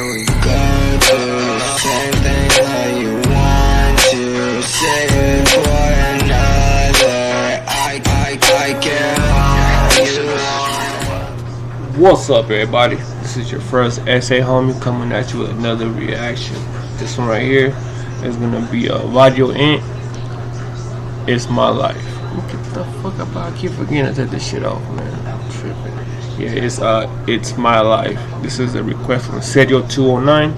we go to the same thing how you want to. Say it for another. I can't. What's up, everybody? This is your first essay, homie, coming at you with another reaction. This one right here is gonna be a Varrio-Ent. It's my life. Get the fuck up! I keep forgetting to take this shit off, man. I'm tripping. Yeah, it's my life. This is a request from Varrio-Ent.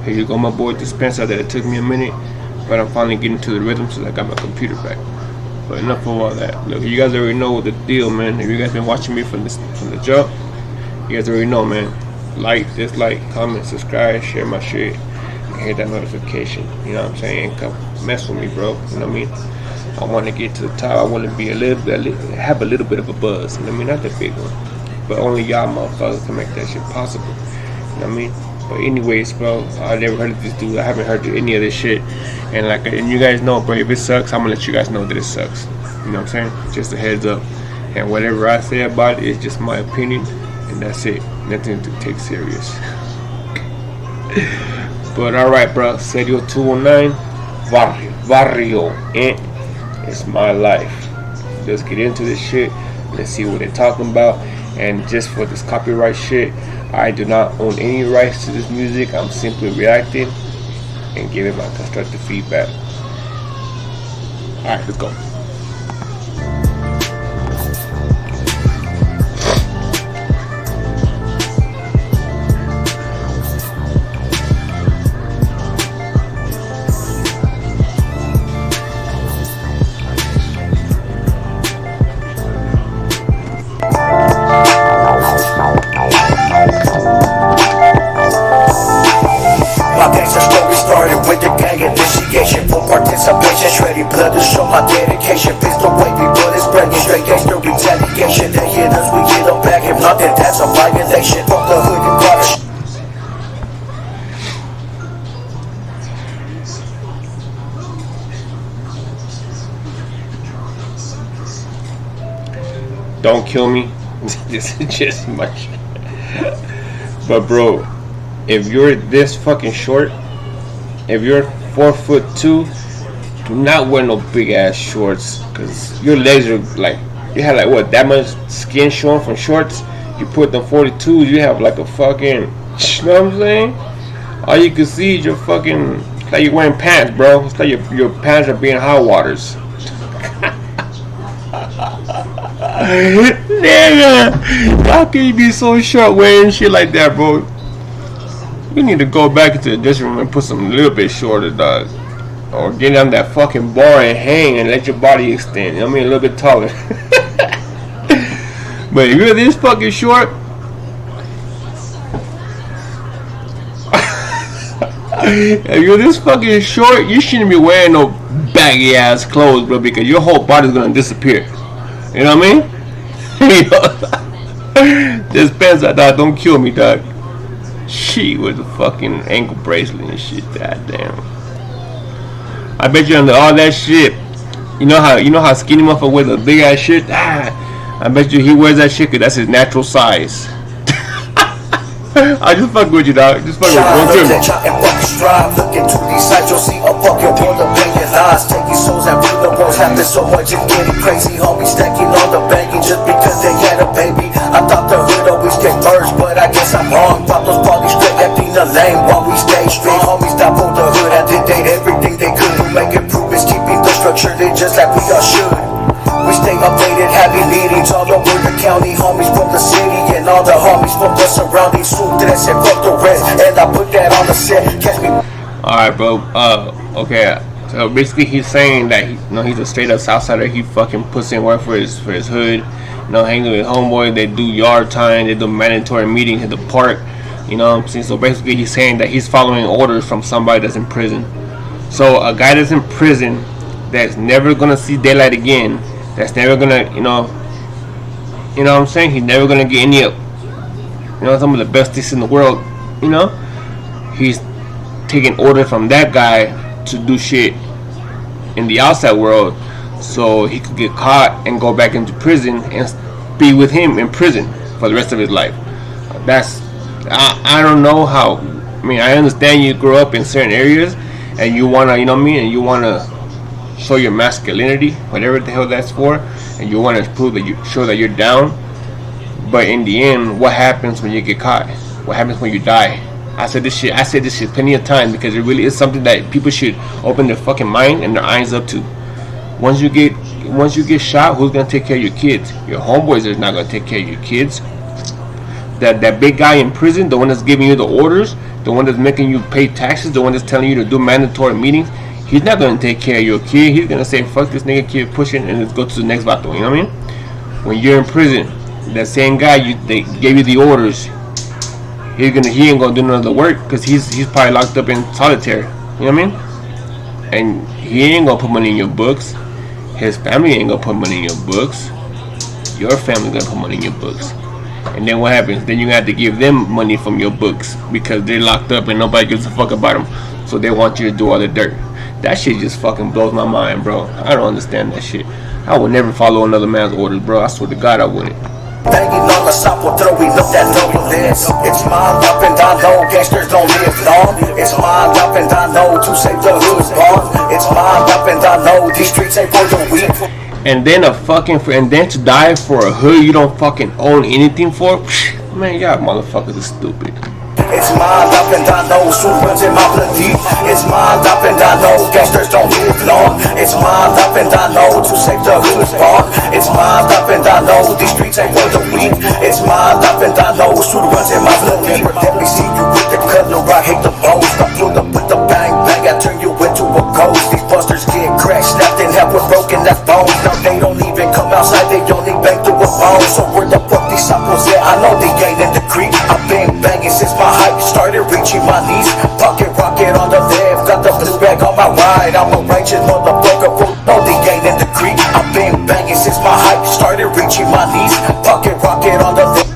Here you go, my boy Dispenser. That it took me a minute, but I'm finally getting to the rhythm since I got my computer back. But enough of all that. Look, you guys already know the deal, man. If you guys been watching me from the jump, you guys already know, man. Like, dislike, comment, subscribe, share my shit, and hit that notification. You know what I'm saying? Come mess with me, bro. You know what I mean? I want to get to the top. I want to be have a little bit of a buzz. You know what I mean? Not the big one, but only y'all motherfuckers can make that shit possible. You know what I mean? But anyways, bro, I never heard of this dude. I haven't heard of any of this shit. And you guys know, bro, if it sucks, I'm gonna let you guys know that it sucks. You know what I'm saying? Just a heads up. And whatever I say about it is just my opinion, and that's it. Nothing to take serious. But alright, bro. Varrio-Ent. Varrio-Ent. It's my life. Let's get into this shit. Let's see what they're talking about. And just for this copyright shit, I do not own any rights to this music. I'm simply reacting and giving my constructive feedback. Alright, let's go. Ready blood to show my dedication. Face the way we put is bringing straight gangster retaliation. They hit us, we get them back. If not, then that's a violation. From the hood and quarter. Don't kill me. This is just my shit. But bro, if you're this fucking short, if you're 4'2", do not wear no big ass shorts, cause your legs are like, you have like what, that much skin showing from shorts. You put them 42s, you have like a fucking, you know what I'm saying? All you can see is your fucking, it's like you're wearing pants, bro. It's like your pants are being hot waters. Nigga, how can you be so short wearing shit like that, bro? You need to go back into the dressing room and put some little bit shorter, dog. Or get on that fucking bar and hang and let your body extend. I mean, a little bit taller. But if you're this fucking short, if you're this fucking short, you shouldn't be wearing no baggy ass clothes, bro, because your whole body's gonna disappear. You know what I mean? This pants, dog, don't kill me, dog. She with the fucking ankle bracelet and shit. Goddamn. I bet you under all that shit, you know how skinny motherfucker wears a big ass shit. I bet you he wears that shit 'cause that's his natural size. I just fuck with you, dog. Just fuck with you. One two. Look into these sights, you'll see a fucking world of million lies. Taking souls that real the world's happen so much it's getting crazy. Homies stacking on the banking just because they had a baby. I thought the hood always came first, but I guess I'm wrong. Pop those parties straight, empty the lane while we stay straight. Homies stop on the hood, I did everything they could to make improvements, keeping the structure lit just like we all should. We stay updated, having meetings all over the county. Homies from the city and all the homies from the surroundings. Swoop that said fuck the rest, and I put that on the set. Catch me. Alright, bro. Okay. So basically, he's saying that he's a straight up Southsider. He fucking puts in work for his hood. You know, hanging with homeboy. They do yard time. They do mandatory meetings at the park. You know what I'm saying? So basically, he's saying that he's following orders from somebody that's in prison. So a guy that's in prison, that's never gonna see daylight again. That's never gonna, you know what I'm saying? He's never gonna get any of, some of the best things in the world. You know, he's taking orders from that guy to do shit in the outside world, so he could get caught and go back into prison and be with him in prison for the rest of his life. That's I don't know I mean, I understand you grow up in certain areas and you wanna, you know what I mean, and you wanna show your masculinity, whatever the hell that's for, and you wanna prove that you show that you're down. But in the end, what happens when you get caught? What happens when you die? I said this shit plenty of times because it really is something that people should open their fucking mind and their eyes up to. Once you get shot, who's gonna take care of your kids? Your homeboys are not gonna take care of your kids. That big guy in prison, the one that's giving you the orders, the one that's making you pay taxes, the one that's telling you to do mandatory meetings, he's not gonna take care of your kid. He's gonna say, fuck this nigga, kid pushing, and let's go to the next battle. You know what I mean? When you're in prison, that same guy they gave you the orders, he ain't gonna do none of the work because he's probably locked up in solitary. You know what I mean? And he ain't gonna put money in your books. His family ain't gonna put money in your books. Your family's gonna put money in your books. And then what happens? Then you have to give them money from your books because they're locked up and nobody gives a fuck about them. So they want you to do all the dirt. That shit just fucking blows my mind, bro. I don't understand that shit. I would never follow another man's orders, bro. I swear to God I wouldn't. Banging on the sapo, throwing up that double list. It's my up and I know gangsters don't live long. It's my up and I know to save the hood's born. It's my up and I know these streets ain't for the weak. And then and then to die for a hood you don't fucking own anything for? Man, y'all motherfuckers are stupid. It's my up and I know who runs in my blood deep. It's my up and I know gangsters don't live long. It's my up and I know to save the hood's born. It's my up and I know these streets ain't for the weak. It's my up and I know who runs in my blood deep. Let me see you with the color, I hate the most. I pull up with the bang bang, I turn you into a ghost. These busters get crashed, snapped in half with broken that bones. Now they don't even come outside, they only bang through a bone. So where the fuck these apples at? I know they ain't in the creek. I've been banging since my hype started reaching my knees. Pocket rocket on the left, got the blue bag on my right. I'm a righteous motherfucker, no they ain't in the creek. I've been banging since my hype started reaching my knees. Pocket rocket on the left.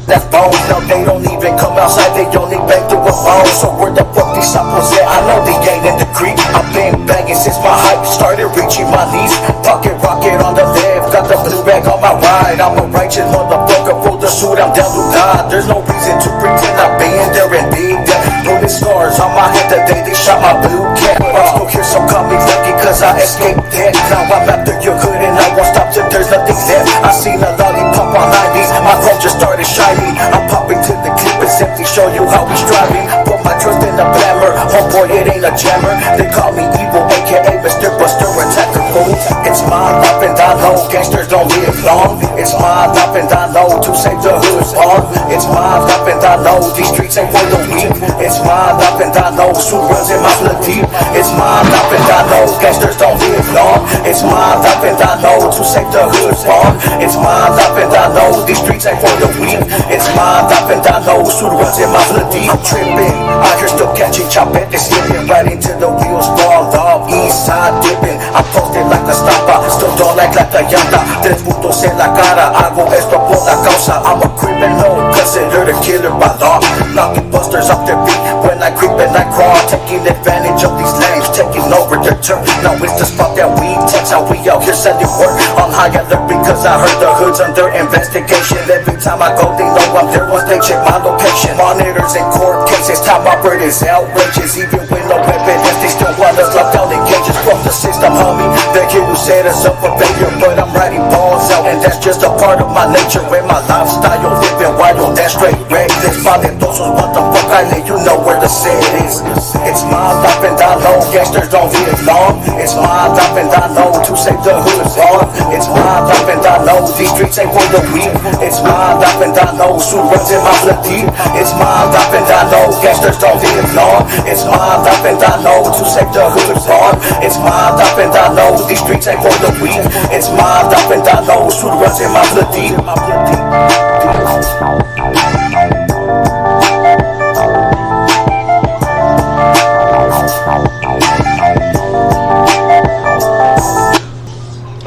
That's bones, now they don't even come outside, they only bang through a phone. So where the fuck these apples at? I know they ain't in the creek. I've been banging since my hype started reaching my knees. Pocket rocket on the left, got the blue bag on my right. I'm a righteous motherfucker, roll the suit, I'm down to die. There's no reason to pretend I've been there and did that. Bullet scars on my head the day they shot my blue cat. I'm still here, so call me lucky cause I escaped death. Now I'm after your hood and I won't stop till there's nothing left. I seen a lollipop on 90s, my chrome just started shining. I'm popping to the clip and simply show you how we striving. Put my trust in the glamour, homeboy it ain't a jammer. They call me evil, aka Mr. Buster Attacker fool. It's my life and I know gangsters don't live long. It's my life and I know to save the hood's born. It's my life and I know these streets ain't for the weak. It's my life and I know who runs in my blood deep. It's my life and I know gangsters don't live long. It's my life and I know to save the hood's born. It's my life and I know these streets ain't for the weak. It's my life and I know who runs in my blood deep. I'm tripping, out here still catching chopette. It's slipping right into the wheels fall off. East side dipping, I'm posted like a stopper. Still don't act like a llanta. Tres puntos en la cara, hago esto por la causa. I'm a criminal, considered a killer by law. Knocking busters off their feet when I creep and I crawl. Taking advantage of these lanes, taking over their turf. Now it's the spot that we text how we out here selling work. On high alert because I heard the hood's under investigation. Every time I go they know I'm there once they check my location. Monitors in court cases, time operated is outrageous. Even with no evidence, they still want us locked down in cages. From the system, homie, the kid who set us up for failure. But I'm writing balls out, and that's just a part of my nature. And my lifestyle, living wild, that's straight reckless. Valentosos, what the fuck, I let you know where the set is. It's my life and I know gangsters don't live long. It's my life and I know to save the hood's born. It's my life and I know these streets ain't for the weak. It's my life and I know who runs in my blood deep. It's my life and I know gangsters don't live long. It's my life and I know to save the hood's born. It's my life and I know these streets ain't for the weak. It's my life and I know who runs in my blood deep.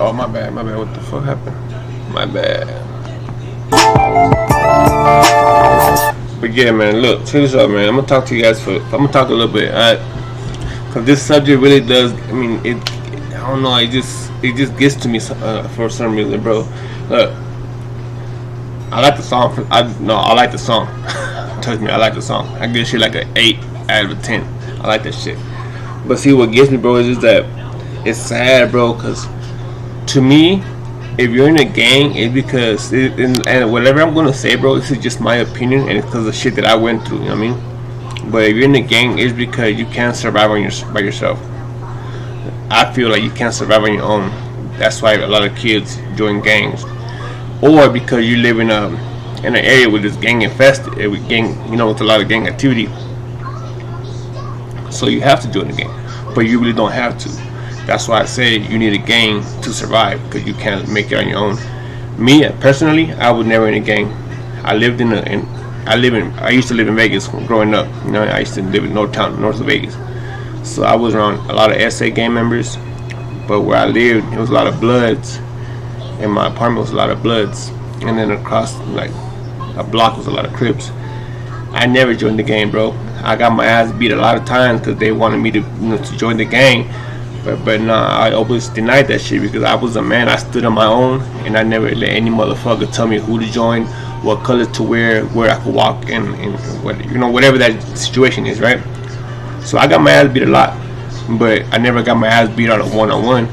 Oh, my bad, what the fuck happened? My bad. But yeah, man, look, check this out, man. I'm gonna talk to you guys I'm gonna talk a little bit, alright? Cause this subject really does, I mean, I don't know, it just gets to me for some reason, bro. Look, I like the song. I like the song. Trust me, I like the song. I give shit like an 8 out of a 10. I like that shit. But see, what gets me, bro, is just that it's sad, bro. Cause to me, if you're in a gang, it's because and whatever I'm gonna say, bro, this is just my opinion, and it's because of shit that I went through. You know what I mean? But if you're in a gang, it's because you can't survive by yourself. I feel like you can't survive on your own. That's why a lot of kids join gangs, or because you live in an area with this gang infested, with with a lot of gang activity. So you have to join a gang, but you really don't have to. That's why I say you need a gang to survive, because you can't make it on your own. Me personally, I was never in a gang. I used to live in Vegas growing up. I used to live in north of Vegas. So I was around a lot of SA gang members, but where I lived, it was a lot of Bloods. In my apartment was a lot of Bloods, and then across like a block was a lot of Crips. I never joined the gang, bro. I got my ass beat a lot of times because they wanted me to join the gang, but nah, I always denied that shit because I was a man. I stood on my own, and I never let any motherfucker tell me who to join, what color to wear, where I could walk, and whatever that situation is, right? So I got my ass beat a lot, but I never got my ass beat on a one-on-one.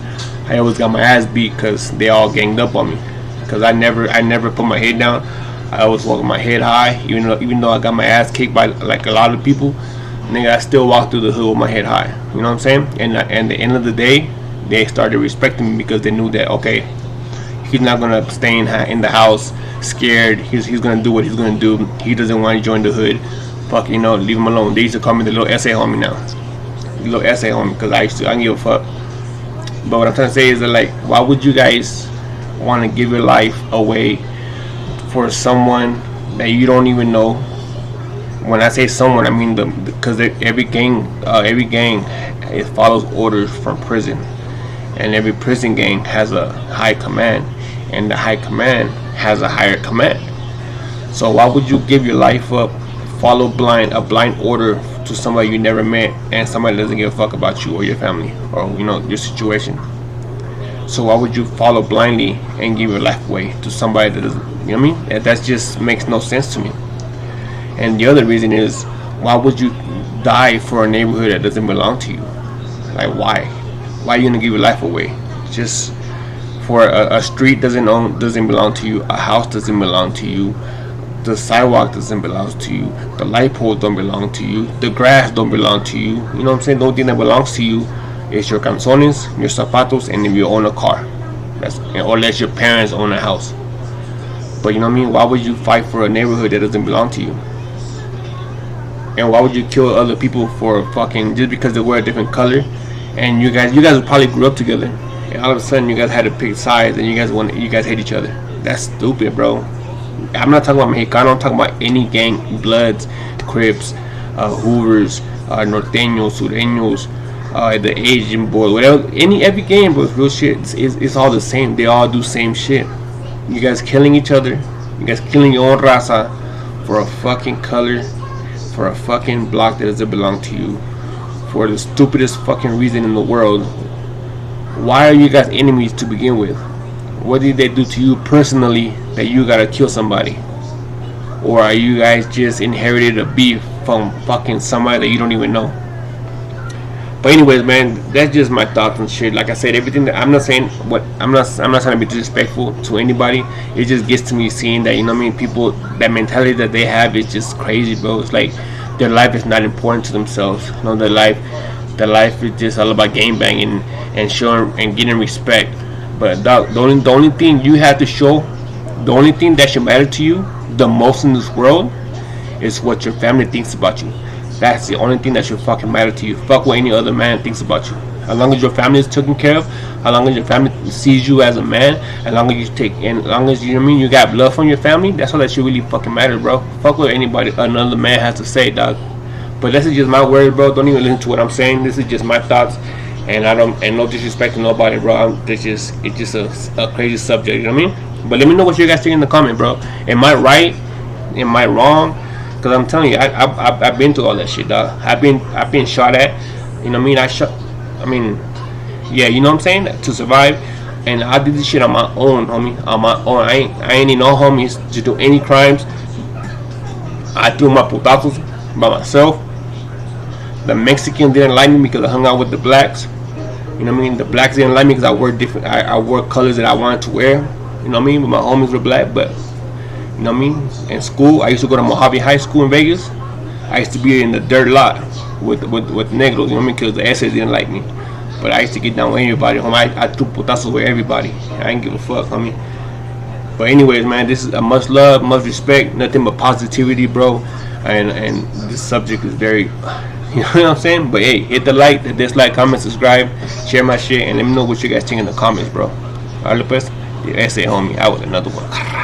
I always got my ass beat because they all ganged up on me. Because I never put my head down. I always walk with my head high, even though I got my ass kicked by like a lot of people. Nigga, I still walk through the hood with my head high. You know what I'm saying? And at the end of the day, they started respecting me because they knew that, okay, he's not gonna stay in the house scared. He's gonna do what he's gonna do. He doesn't want to join the hood. Fuck, leave him alone. They used to call me the little SA homie now. The little SA homie, because I didn't give a fuck. But what I'm trying to say is that, like, why would you guys want to give your life away for someone that you don't even know? When I say someone, I mean because every gang it follows orders from prison, and every prison gang has a high command, and the high command has a higher command. So why would you give your life up, follow a blind order to somebody you never met, and somebody that doesn't give a fuck about you or your family or your situation? So why would you follow blindly and give your life away to somebody that doesn't? You know what I mean? That just makes no sense to me. And the other reason is, why would you die for a neighborhood that doesn't belong to you? Like, why? Why are you gonna give your life away just for a street doesn't belong to you, a house doesn't belong to you, the sidewalk doesn't belong to you, the light poles don't belong to you, the grass don't belong to you. You know what I'm saying? The only thing that belongs to you is your calzones, your zapatos, and if you own a car, or unless your parents own a house. But you know what I mean? Why would you fight for a neighborhood that doesn't belong to you? And why would you kill other people for just because they wear a different color? And you guys probably grew up together, and all of a sudden you guys had to pick sides, and you guys hate each other. That's stupid, bro. I'm not talking about Mexicano. I'm talking about any gang, Bloods, Crips, Hoovers, Norteños, Sureños, the Asian boy, whatever. Every gang, bro, real shit. It's all the same. They all do same shit. You guys killing each other. You guys killing your own raza for a fucking color, for a fucking block that doesn't belong to you, for the stupidest fucking reason in the world. Why are you guys enemies to begin with? What did they do to you personally that you gotta kill somebody? Or are you guys just inherited a beef from fucking somebody that you don't even know? But anyways, man, that's just my thoughts and shit. Like I said, everything that I'm not trying to be disrespectful to anybody. It just gets to me seeing that, people, that mentality that they have is just crazy, bro. It's like their life is not important to themselves. Their life is just all about game banging and showing and getting respect. But dog, the only thing you have to show, the only thing that should matter to you the most in this world is what your family thinks about you. That's the only thing that should fucking matter to you. Fuck what any other man thinks about you. As long as your family is taken care of, as long as your family sees you as a man, as long as you got blood from your family, that's all that should really fucking matter, bro. Fuck what another man has to say, dog. But this is just my words, bro. Don't even listen to what I'm saying. This is just my thoughts, and no disrespect to nobody, bro. It's just a crazy subject, you know what I mean? But let me know what you guys think in the comment, bro. Am I right? Am I wrong? Because I'm telling you, I've been through all that shit, dog. I've been shot at. You know what I mean? Yeah, you know what I'm saying? To survive. And I did this shit on my own, homie. On my own. I ain't need no homies to do any crimes. I do my putazos by myself. The Mexicans didn't like me because I hung out with the blacks. You know what I mean? The blacks didn't like me because I wore different. I wore colors that I wanted to wear. You know what I mean? But my homies were black. But you know what I mean? In school, I used to go to Mojave High School in Vegas. I used to be in the dirt lot with negros. You know what I mean? Because the Esses didn't like me. But I used to get down with everybody. Homie, I threw putazos with everybody. I ain't give a fuck, homie. But anyways, man, this is a much love, much respect, nothing but positivity, bro. And this subject is very, you know what I'm saying? But hey, hit the like, the dislike, comment, subscribe, share my shit, and let me know what you guys think in the comments, bro. Alright, pues, the essay, homie. I was another one.